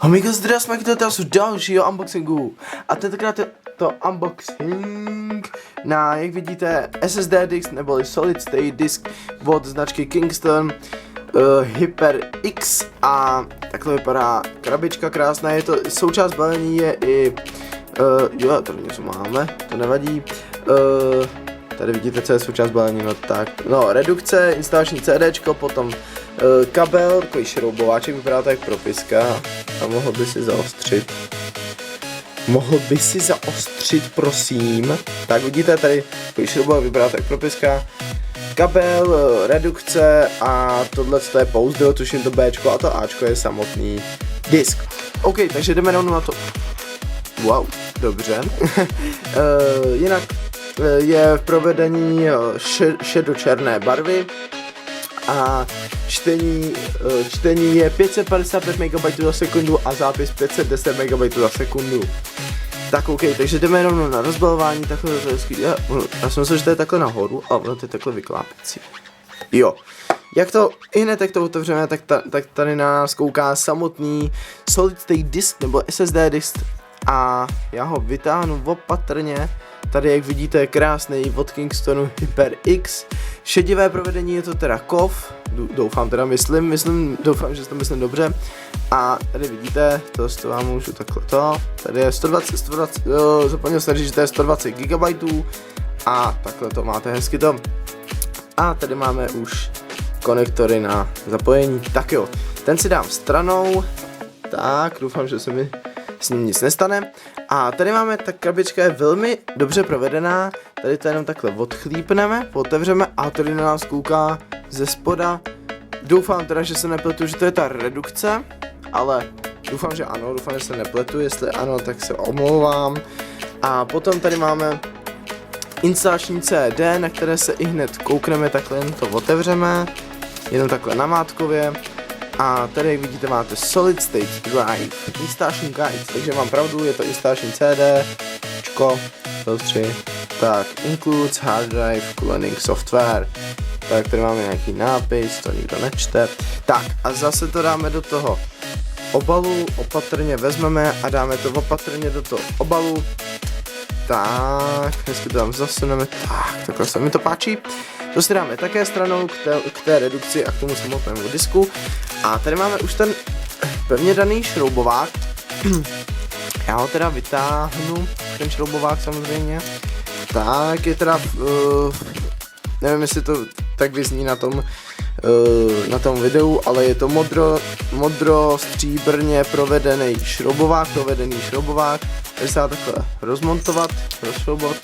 Amigos, jsme u dalšího unboxingu. A tentokrát je to unboxing na, jak vidíte, SSD disk neboli Solid State disk od značky Kingston HyperX. A takhle vypadá krabička krásná, je to součást balení, je i jo, tady něco máme, to nevadí. Tady vidíte, co je součást balení, no tak, no, redukce, instalační CDčko, potom kabel, takový šroubováček, vypadá to jak propiska a mohl by si zaostřit, prosím. Tak vidíte, tady takový šroubováček, vypadá to jak propiska, kabel, redukce a tohle je pouzdro, tuším to Bčko a to Ačko je samotný disk. OK, takže jdeme rovnou na to. Wow, dobře. Jinak je v provedení šedočerné barvy a čtení je 555 MB za sekundu a zápis 510 MB za sekundu. Tak OK, takže jdeme rovnou na rozbalování, takhle to je hezký. Já jsem myslel, že to je takhle nahoru, ale ono to je takhle vyklápěcí. Jo. Jak to, i hned jak to otevřeme, tak tady na nás kouká samotný Solid State disk nebo SSD disk a já ho vytáhnu opatrně. Tady, jak vidíte, je krásný od Kingstonu HyperX. Šedivé provedení je to teda kov, doufám, doufám, že to myslím dobře. A tady vidíte, to vám můžu takhle to. Tady je 120, zapomněl jsem říct, že to je 120 GB a takhle to máte hezky to. A tady máme už konektory na zapojení, tak jo, ten si dám stranou, tak doufám, že se mi s ním nic nestane. A tady máme, ta krabička je velmi dobře provedená, tady to jenom takhle odchlípneme, otevřeme a tady na nás kouká ze spoda. Doufám teda, že se nepletu, že to je ta redukce, ale doufám, že ano, doufám, že se nepletu, jestli ano, tak se omlouvám. A potom tady máme instalační CD, na které se i hned koukneme, takhle jen to otevřeme, jenom takhle namátkově. A tady, jak vidíte, máte Solid State Drive, instalační guide, takže mám pravdu, je to instalační CD, filtry, tak, includes hard drive, cooling software, tak tady máme nějaký nápis, to nikdo nečte, tak a zase to dáme do toho obalu, opatrně vezmeme a dáme to opatrně do toho obalu, tak, hezky to tam zasuneme, tak, takhle se mi to páčí. To si dáme také stranou k té redukci a k tomu samotnému disku. A tady máme už ten pevně daný šroubovák. Já ho teda vytáhnu, ten šroubovák samozřejmě. Tak je teda, nevím, jestli to tak vyzní na tom videu, ale je to modro-stříbrně provedený šroubovák, který se dá takhle rozmontovat, rozšroubovat.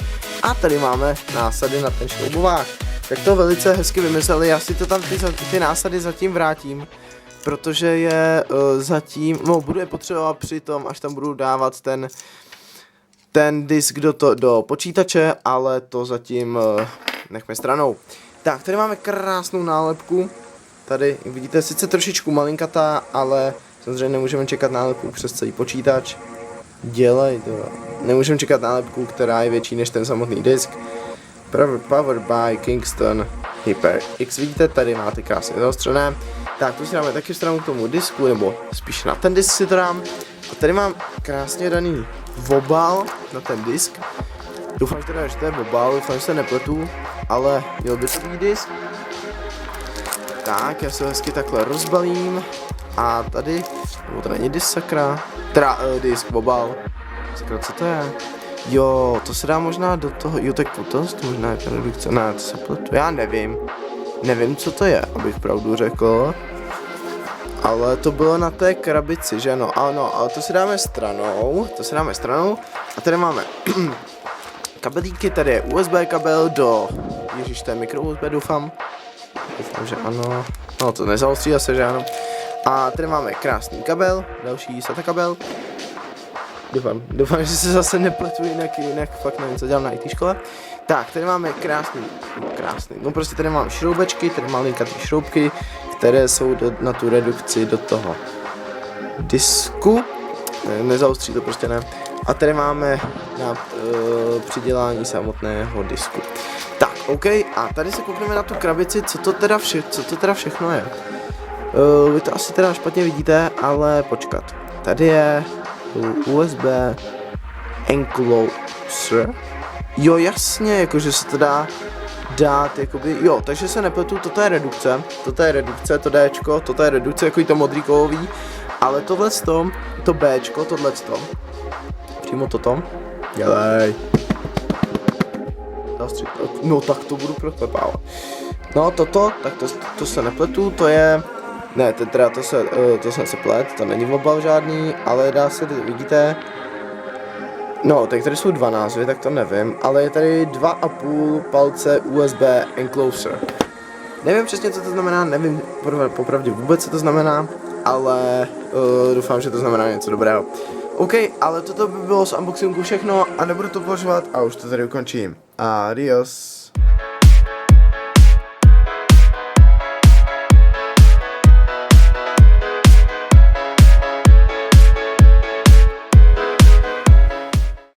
A tady máme násady na ten šroubovák. Tak to velice hezky vymysleli, já si to tam ty násady zatím vrátím, protože je zatím, no budu je potřebovat při tom, až tam budu dávat ten disk do počítače, ale to zatím nechme stranou. Tak, tady máme krásnou nálepku, tady, jak vidíte, sice trošičku malinkatá, ale samozřejmě nemůžeme čekat nálepku přes celý počítač. Dělej to, nemůžeme čekat nálepku, která je větší než ten samotný disk. Powered by Kingston HyperX. Vidíte, tady máte krásně zaostřené. Tak, tu si dáme taky stranu k tomu disku, nebo spíš na ten disk si to dám. A tady mám krásně daný obal na ten disk. Doufám, že to je obal, doufám, že se nepletu, ale měl by svý disk. Tak, já se hezky takhle rozbalím. A tady, nebo to není disk, sakra. Teda disk, obal. Sakra, co to je? Jo, to se dá možná do toho, jo, tak to možná je ta redukce, ne, to se pletu, já nevím, co to je, abych pravdu řekl, ale to bylo na té krabici, že no, ano, ale to si dáme stranou, a tady máme kabelíky, tady je USB kabel do, ježiš, to je micro USB, doufám, že ano, no to nezaostří asi, že ano, a tady máme krásný kabel, další SATA kabel. Doufám, že se zase nepletu, jinak fakt nevím, co dělám na IT škole. Tak, tady máme krásný, no prostě tady mám šroubečky, tady malinkatý šroubky, které jsou na tu redukci do toho disku, nezaostří to prostě ne. A tady máme na přidělání samotného disku. Tak, OK, a tady se koukneme na tu krabici, co to teda všechno je. Vy to asi teda špatně vidíte, ale počkat. tady je USB enclosure. Jo, jasně, jakože se to dá dát, jakoby, jo, takže se nepletu, toto je redukce, to Dčko, toto je redukce, jako to modrý kovový, ale tohleto, to Bčko, tohleto, přímo toto, dělej. No tak to budu proklepávat. No toto, tak to se nepletu, to je, ne, teda to jsem se plet, to není obal žádný, ale dá se, vidíte, no, tak tady jsou dva názvy, tak to nevím, ale je tady 2,5 palce USB enclosure. Nevím přesně, co to znamená, nevím popravdě vůbec, co to znamená, ale doufám, že to znamená něco dobrého. OK, ale toto by bylo z unboxingu všechno a nebudu to považovat a už to tady ukončím. Adios.